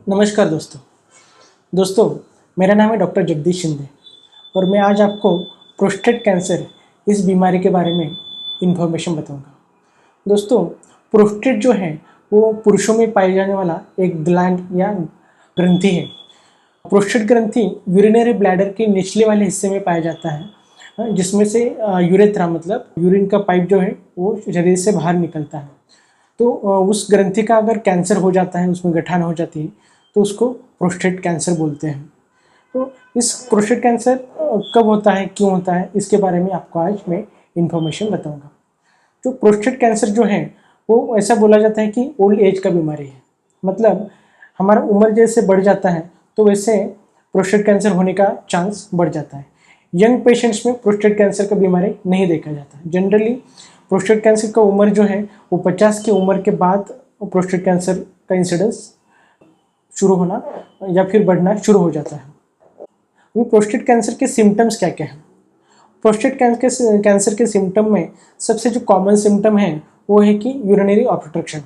नमस्कार दोस्तों मेरा नाम है डॉक्टर जगदीश शिंदे और मैं आज आपको प्रोस्टेट कैंसर इस बीमारी के बारे में इन्फॉर्मेशन बताऊंगा। दोस्तों, प्रोस्टेट जो है वो पुरुषों में पाए जाने वाला एक ग्लैंड या ग्रंथि है। प्रोस्टेट ग्रंथि यूरिनरी ब्लैडर के निचले वाले हिस्से में पाया जाता है, जिसमें से यूरेथ्रा मतलब यूरिन का पाइप जो है वो शरीर से बाहर निकलता है। तो उस ग्रंथि का अगर कैंसर हो जाता है, उसमें गठान हो जाती है, तो उसको प्रोस्टेट कैंसर बोलते हैं। तो इस प्रोस्टेट कैंसर कब होता है, क्यों होता है, इसके बारे में आपको आज मैं इन्फॉर्मेशन बताऊंगा। जो प्रोस्टेट कैंसर जो है वो ऐसा बोला जाता है कि ओल्ड एज का बीमारी है। मतलब हमारा उम्र जैसे बढ़ जाता है तो वैसे प्रोस्टेट कैंसर होने का चांस बढ़ जाता है। यंग पेशेंट्स में प्रोस्टेट कैंसर का बीमारी नहीं देखा जाता है। जनरली प्रोस्टेट कैंसर का उम्र जो है वो 50 की उम्र के बाद प्रोस्टेट कैंसर का इंसिडेंस शुरू होना या फिर बढ़ना शुरू हो जाता है। वो प्रोस्टेट कैंसर के सिम्टम्स क्या क्या हैं? प्रोस्टेट कैंसर के सिम्टम में सबसे जो कॉमन सिम्टम है वो है कि यूरिनरी ऑब्स्ट्रक्शन।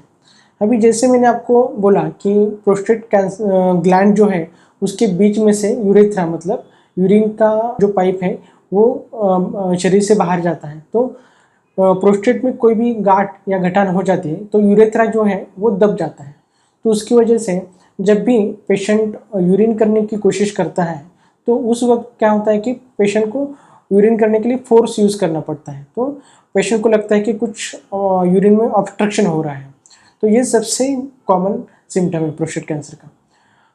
अभी जैसे मैंने आपको बोला कि प्रोस्टेट कैंसर ग्लैंड जो है उसके बीच में से यूरेथ्रा मतलब यूरिन का जो पाइप है वो शरीर से बाहर जाता है। तो प्रोस्टेट में कोई भी गांठ या गठान हो जाती है तो यूरेथ्रा जो है वो दब जाता है। तो उसकी वजह से जब भी पेशेंट यूरिन करने की कोशिश करता है तो उस वक्त क्या होता है कि पेशेंट को यूरिन करने के लिए फोर्स यूज़ करना पड़ता है। तो पेशेंट को लगता है कि कुछ यूरिन में ऑब्स्ट्रक्शन हो रहा है। तो ये सबसे कॉमन सिम्टम है प्रोस्टेट कैंसर का।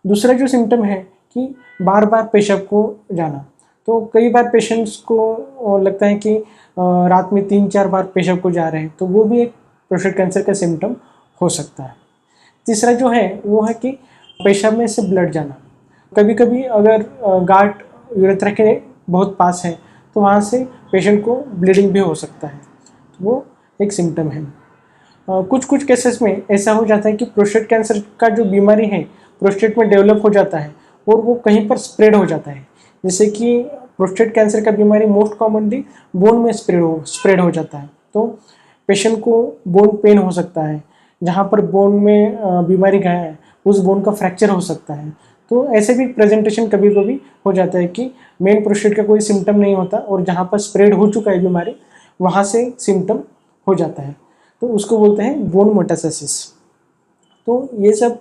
दूसरा जो सिम्टम है कि बार बार पेशाब को जाना। तो कई बार पेशेंट्स को लगता है कि रात में 3-4 बार पेशाब को जा रहे हैं, तो वो भी एक प्रोस्टेट कैंसर का सिम्टम हो सकता है। तीसरा जो है वो है कि पेशाब में से ब्लड जाना। कभी कभी अगर गांठ यूरेथ्रा के बहुत पास है तो वहाँ से पेशेंट को ब्लीडिंग भी हो सकता है। तो वो एक सिम्टम है। कुछ कुछ केसेस में ऐसा हो जाता है कि प्रोस्टेट कैंसर का जो बीमारी है प्रोस्टेट में डेवलप हो जाता है और वो कहीं पर स्प्रेड हो जाता है। जैसे कि प्रोस्टेट कैंसर का बीमारी मोस्ट कॉमनली बोन में स्प्रेड हो जाता है। तो पेशेंट को बोन पेन हो सकता है, जहाँ पर बोन में बीमारी गया है उस बोन का फ्रैक्चर हो सकता है। तो ऐसे भी प्रेजेंटेशन कभी कभी हो जाता है कि मेन प्रोस्टेट का कोई सिम्टम नहीं होता और जहाँ पर स्प्रेड हो चुका है बीमारी वहाँ से सिम्टम हो जाता है, तो उसको बोलते हैं बोन मेटास्टेसिस। तो ये सब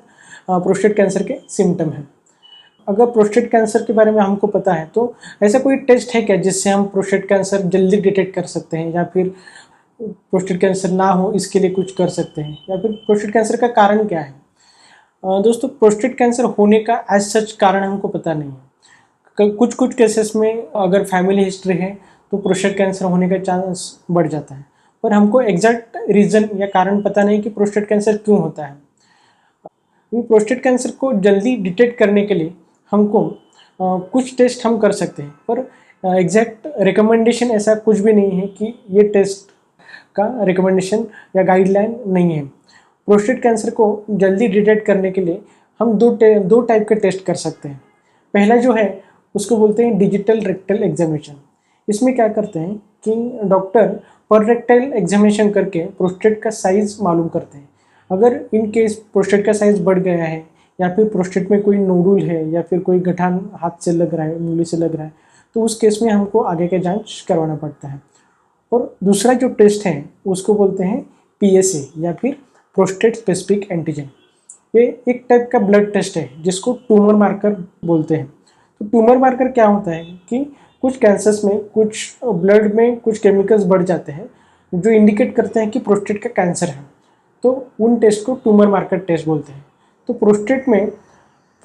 प्रोस्टेट कैंसर के सिम्टम हैं। अगर प्रोस्टेट कैंसर के बारे में हमको पता है तो ऐसा कोई टेस्ट है क्या जिससे हम प्रोस्टेट कैंसर जल्दी डिटेक्ट कर सकते हैं, या फिर प्रोस्टेट कैंसर ना हो इसके लिए कुछ कर सकते हैं, या फिर प्रोस्टेट कैंसर का कारण क्या है? दोस्तों, प्रोस्टेट कैंसर होने का एज सच कारण हमको पता नहीं है। कुछ कुछ केसेस में अगर फैमिली हिस्ट्री है तो प्रोस्टेट कैंसर होने का चांस बढ़ जाता है, पर हमको एग्जैक्ट रीज़न या कारण पता नहीं कि प्रोस्टेट कैंसर क्यों होता है। प्रोस्टेट कैंसर को जल्दी डिटेक्ट करने के लिए हमको कुछ टेस्ट हम कर सकते हैं, पर एग्जैक्ट रिकमेंडेशन ऐसा कुछ भी नहीं है कि ये टेस्ट का रिकमेंडेशन या गाइडलाइन नहीं है। प्रोस्टेट कैंसर को जल्दी डिटेक्ट करने के लिए हम दो टाइप के टेस्ट कर सकते हैं। पहला जो है उसको बोलते हैं डिजिटल रेक्टल एग्जामिनेशन। इसमें क्या करते हैं कि डॉक्टर पर रेक्टल एग्जामिनेशन करके प्रोस्टेट का साइज़ मालूम करते हैं। अगर इन केस प्रोस्टेट का साइज़ बढ़ गया है या फिर प्रोस्टेट में कोई नोडुल है या फिर कोई गठान हाथ से लग रहा है, उंगली से लग रहा है, तो उस केस में हमको आगे का जांच करवाना पड़ता है। और दूसरा जो टेस्ट है उसको बोलते हैं PSA या फिर प्रोस्टेट स्पेसिफिक एंटीजन। ये एक टाइप का ब्लड टेस्ट है जिसको ट्यूमर मार्कर बोलते हैं। तो ट्यूमर मार्कर क्या होता है कि कुछ कैंसर्स में कुछ ब्लड में कुछ केमिकल्स बढ़ जाते हैं जो इंडिकेट करते हैं कि प्रोस्टेट का कैंसर है। तो उन टेस्ट को ट्यूमर मार्कर टेस्ट बोलते हैं। तो प्रोस्टेट में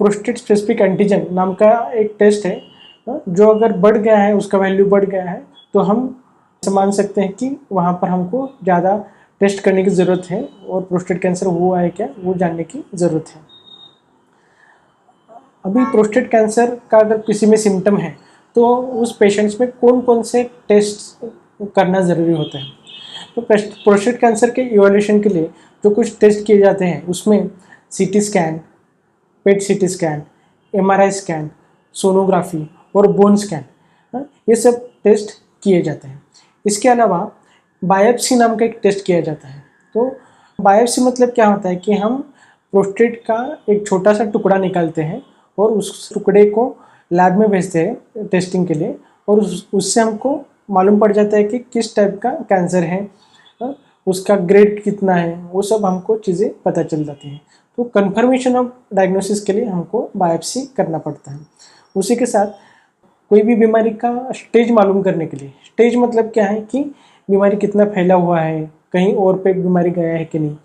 प्रोस्टेट स्पेसिफिक एंटीजन नाम का एक टेस्ट है, जो अगर बढ़ गया है, उसका वैल्यू बढ़ गया है, तो हम मान सकते हैं कि वहाँ पर हमको ज़्यादा टेस्ट करने की ज़रूरत है और प्रोस्टेट कैंसर हुआ है क्या वो जानने की ज़रूरत है। अभी प्रोस्टेट कैंसर का अगर किसी में सिम्टम है तो उस पेशेंट्स में कौन कौन से टेस्ट करना ज़रूरी होता है? तो प्रोस्टेट कैंसर के इवैल्यूएशन के लिए जो कुछ टेस्ट किए जाते हैं उसमें CT स्कैन, पेट CT scan, MRI scan, sonography और बोन स्कैन, ये सब टेस्ट किए जाते हैं। इसके अलावा बायोप्सी नाम का एक टेस्ट किया जाता है। तो बायोप्सी मतलब क्या होता है कि हम प्रोस्टेट का एक छोटा सा टुकड़ा निकालते हैं और उस टुकड़े को लैब में भेजते हैं टेस्टिंग के लिए, और उससे हमको मालूम पड़ जाता है कि किस टाइप का कैंसर है, उसका ग्रेड कितना है, वो सब हमको चीज़ें पता चल जाती हैं। तो कंफर्मेशन ऑफ डायग्नोसिस के लिए हमको बायोप्सी करना पड़ता है। उसी के साथ कोई भी बीमारी का स्टेज मालूम करने के लिए, स्टेज मतलब क्या है कि बीमारी कितना फैला हुआ है, कहीं और पे बीमारी गया है कि नहीं,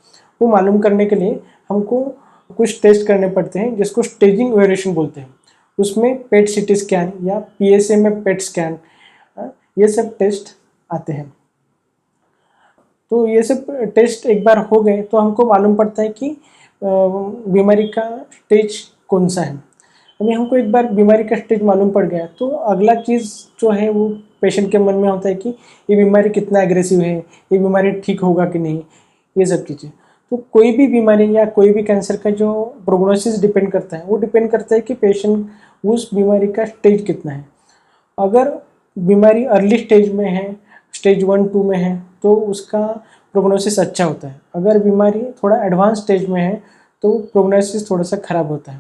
वो मालूम करने के लिए हमको कुछ टेस्ट करने पड़ते हैं जिसको स्टेजिंग इवैल्यूएशन बोलते हैं। उसमें पेट सीटी स्कैन या पीएसए में पेट स्कैन, ये सब टेस्ट आते हैं। तो ये सब टेस्ट एक बार हो गए तो हमको मालूम पड़ता है कि बीमारी का स्टेज कौन सा है। अभी हमको एक बार बीमारी का स्टेज मालूम पड़ गया तो अगला चीज़ जो है वो पेशेंट के मन में होता है कि ये बीमारी कितना एग्रेसिव है, ये बीमारी ठीक होगा कि नहीं, ये सब चीज़ें। तो कोई भी बीमारी या कोई भी कैंसर का जो प्रोग्नोसिस डिपेंड करता है, वो डिपेंड करता है कि पेशेंट उस बीमारी का स्टेज कितना है। अगर बीमारी अर्ली स्टेज में है, स्टेज 1-2 में है, तो उसका प्रोग्नोसिस अच्छा होता है। अगर बीमारी थोड़ा एडवांस स्टेज में है तो प्रोग्नोसिस थोड़ा सा ख़राब होता है।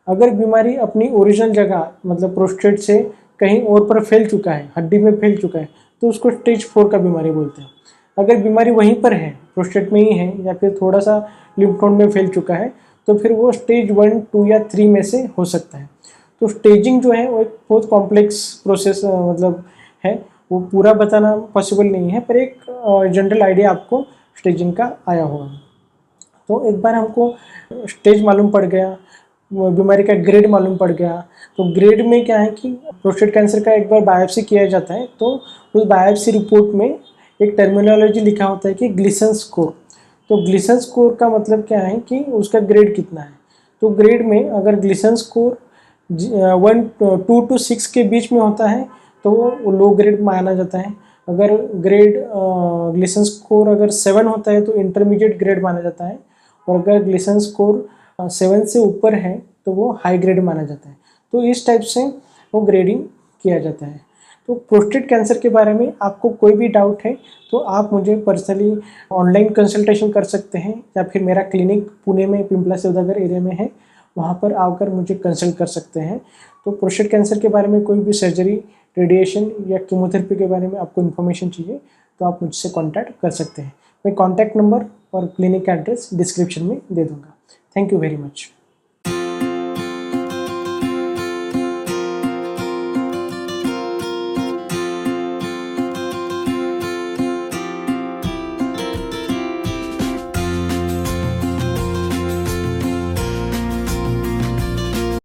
अगर बीमारी अपनी ओरिजिनल जगह मतलब प्रोस्टेट से कहीं और पर फैल चुका है, हड्डी में फैल चुका है, तो उसको स्टेज 4 का बीमारी बोलते हैं। अगर बीमारी वहीं पर है, प्रोस्टेट में ही है या फिर थोड़ा सा लिम्फ नोड में फैल चुका है, तो फिर वो स्टेज 1, 2 या 3 में से हो सकता है। तो स्टेजिंग जो है वो एक बहुत कॉम्प्लेक्स प्रोसेस मतलब है, वो पूरा बताना पॉसिबल नहीं है, पर एक जनरल आइडिया आपको स्टेजिंग का आया होगा। तो एक बार हमको स्टेज मालूम पड़ गया, बीमारी का ग्रेड मालूम पड़ गया, तो ग्रेड में क्या है कि प्रोस्टेट कैंसर का एक बार बायोप्सी किया जाता है, तो उस बायोप्सी रिपोर्ट में एक टर्मिनोलॉजी लिखा होता है कि ग्लिसन स्कोर। तो ग्लिसन स्कोर का मतलब क्या है कि उसका ग्रेड कितना है। तो ग्रेड में अगर ग्लिसन स्कोर 2 to 6 के बीच में होता है तो वो लो ग्रेड माना जाता है। अगर ग्रेड ग्लिसन स्कोर अगर 7 होता है तो इंटरमीडिएट ग्रेड माना जाता है, और अगर ग्लिसन स्कोर 7 से ऊपर है तो वो हाई ग्रेड माना जाता है। तो इस टाइप से वो ग्रेडिंग किया जाता है। तो प्रोस्टेट कैंसर के बारे में आपको कोई भी डाउट है तो आप मुझे पर्सनली ऑनलाइन कंसल्टेशन कर सकते हैं, या फिर मेरा क्लिनिक पुणे में पिंपला सौदागर एरिया में है, वहाँ पर आकर मुझे कंसल्ट कर सकते हैं। तो प्रोस्टेट कैंसर के बारे में कोई भी सर्जरी, रेडिएशन या कीमोथेरेपी के बारे में आपको इन्फॉर्मेशन चाहिए तो आप मुझसे कॉन्टैक्ट कर सकते हैं। मैं कॉन्टैक्ट नंबर और क्लिनिक एड्रेस डिस्क्रिप्शन में दे दूँगा। Thank you very much.